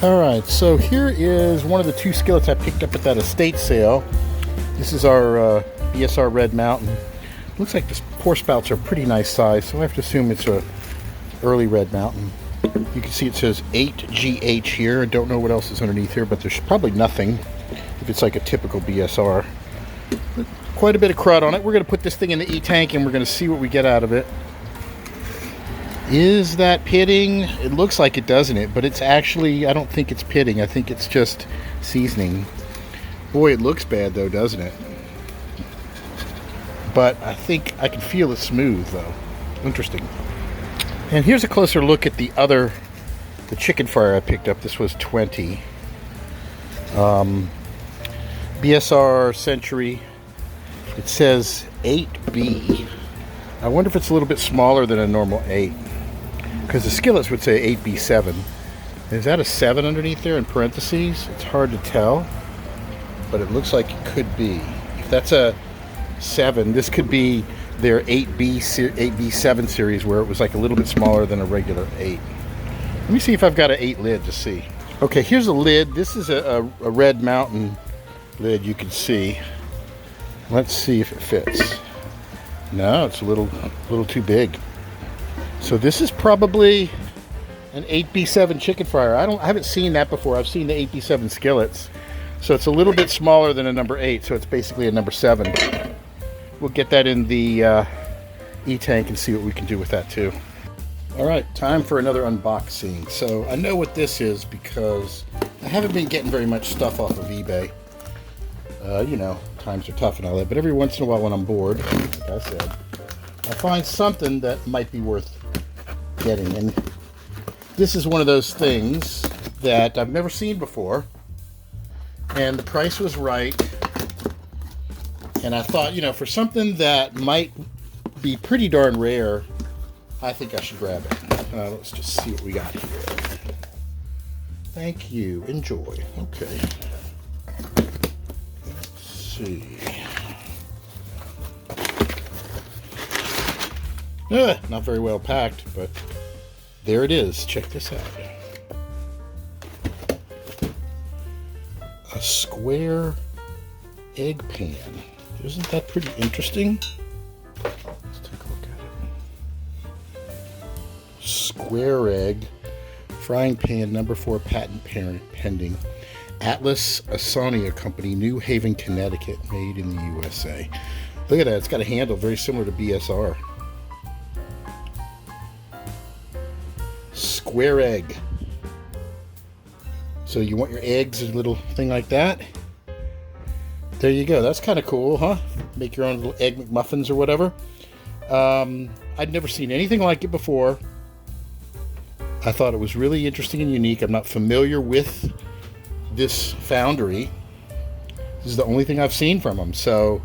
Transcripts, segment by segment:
Alright, so here is one of the two skillets I picked up at that estate sale. This is our BSR Red Mountain. Looks like the pour spouts are pretty nice size, so I have to assume it's a early Red Mountain. You can see it says 8GH here. I don't know what else is underneath here, but there's probably nothing if it's like a typical BSR. But quite a bit of crud on it. We're going to put this thing in the E-tank and we're going to see what we get out of it. Is that pitting? It looks like it, doesn't it? But it's actually, I don't think it's pitting. I think it's just seasoning. Boy, it looks bad though, doesn't it? But I think I can feel it smooth though. Interesting. And here's a closer look at the chicken fryer I picked up. This was 20. BSR Century. It says 8B. I wonder if it's a little bit smaller than a normal 8. Because the skillets would say 8B7. Is that a 7 underneath there in parentheses? It's hard to tell, but it looks like it could be. If that's a 7, this could be their 8B7 series, where it was like a little bit smaller than a regular 8. Let me see if I've got an 8 lid to see. Okay, here's a lid. This is a Red Mountain lid, you can see. Let's see if it fits. No, it's a little too big. So this is probably an 8B7 chicken fryer. I haven't seen that before. I've seen the 8B7 skillets. So it's a little bit smaller than a number 8, so it's basically a number 7. We'll get that in the E-tank and see what we can do with that too. Alright, time for another unboxing. So I know what this is because I haven't been getting very much stuff off of eBay. You know, times are tough and all that, but every once in a while when I'm bored, like I said, I find something that might be worth getting. And this is one of those things that I've never seen before, and the price was right, and I thought, you know, for something that might be pretty darn rare, I think I should grab it. Let's just see what we got here. Thank you. Enjoy. Okay. Let's see. Not very well packed, but there it is. Check this out. A square egg pan. Isn't that pretty interesting? Let's take a look at it. Square egg frying pan, number 4 patent pending. Atlas Asonia Company, New Haven, Connecticut, made in the USA. Look at that. It's got a handle very similar to BSR. Square egg. So you want your eggs, a little thing like that. There you go. That's kind of cool, huh? Make your own little egg McMuffins or whatever. I'd never seen anything like it before. I thought it was really interesting and unique. I'm not familiar with this foundry. This is the only thing I've seen from them. So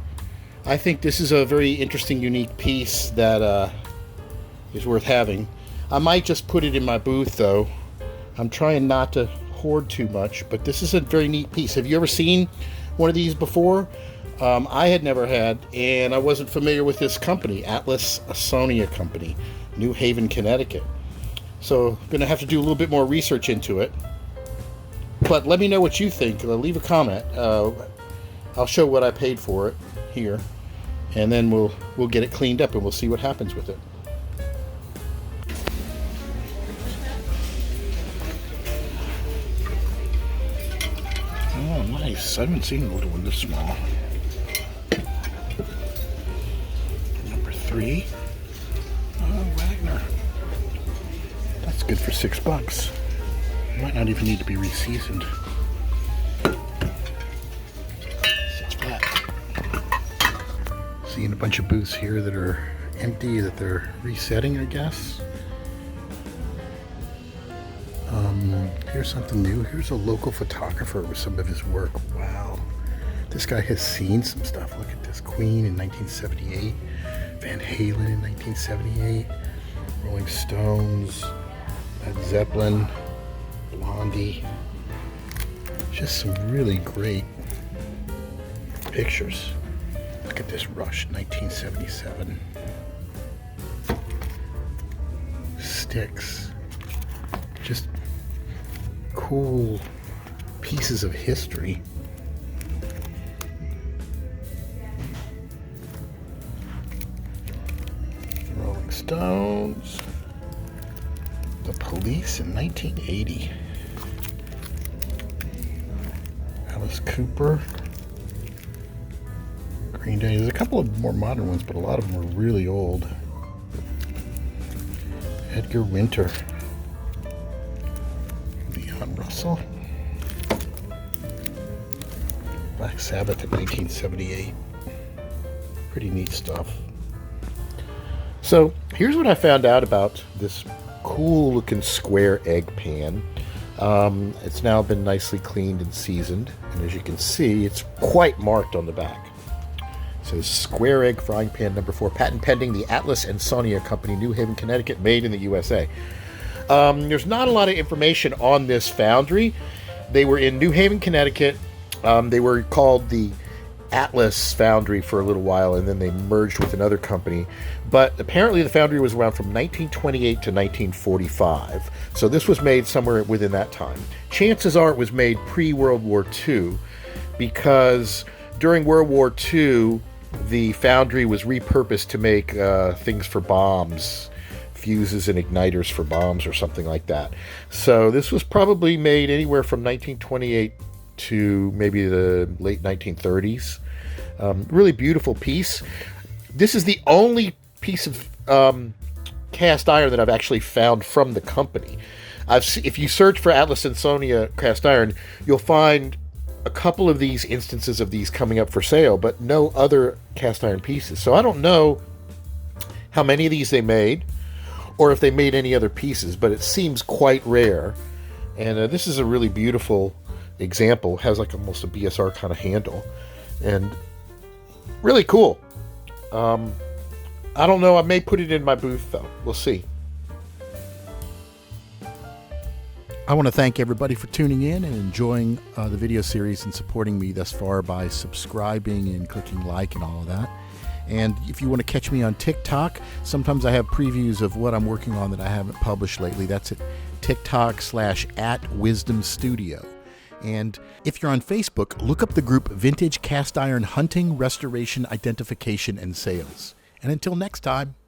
I think this is a very interesting, unique piece that is worth having. I might just put it in my booth, though. I'm trying not to hoard too much, but this is a very neat piece. Have you ever seen one of these before? I had never had, and I wasn't familiar with this company, Atlas Asonia Company, New Haven, Connecticut. So I'm going to have to do a little bit more research into it. But let me know what you think. Leave a comment. I'll show what I paid for it here, and then we'll get it cleaned up and we'll see what happens with it. Oh, nice. I haven't seen a little one this small. Number 3. Oh, Wagner. That's good for $6. Might not even need to be reseasoned. 6 flat. Seeing a bunch of booths here that are empty, that they're resetting, I guess. Here's something new. Here's a local photographer with some of his work. Wow. This guy has seen some stuff. Look at this. Queen in 1978. Van Halen in 1978. Rolling Stones. Led Zeppelin. Blondie. Just some really great pictures. Look at this. Rush, 1977. Sticks. Just cool pieces of history. Rolling Stones. The Police in 1980. Alice Cooper. Green Day. There's a couple of more modern ones, but a lot of them are really old. Edgar Winter. Leon Russell. Black Sabbath in 1978. Pretty neat stuff. So here's what I found out about this cool looking square egg pan. It's now been nicely cleaned and seasoned, and as you can see, it's quite marked on the back. It says square egg frying pan number 4, patent pending, the Atlas and Sonia Company, New Haven, Connecticut, made in the USA. There's not a lot of information on this foundry. They were in New Haven, Connecticut. They were called the Atlas Foundry for a little while, and then they merged with another company. But apparently the foundry was around from 1928 to 1945. So this was made somewhere within that time. Chances are it was made pre-World War II, because during World War II, the foundry was repurposed to make things for bombs, fuses and igniters for bombs or something like that. So this was probably made anywhere from 1928 to maybe the late 1930s. Really beautiful piece. This is the only piece of cast iron that I've actually found from the company. If you search for Atlas and Sonia cast iron, you'll find a couple of these instances of these coming up for sale, but no other cast iron pieces. So I don't know how many of these they made, or if they made any other pieces, but it seems quite rare. And this is a really beautiful example. It has like almost a BSR kind of handle, and really cool. I don't know, I may put it in my booth though. We'll see. I want to thank everybody for tuning in and enjoying the video series and supporting me thus far by subscribing and clicking like and all of that. And if you want to catch me on TikTok, sometimes I have previews of what I'm working on that I haven't published lately. That's at TikTok/@WisdomStudio. And if you're on Facebook, look up the group Vintage Cast Iron Hunting, Restoration, Identification, and Sales. And until next time.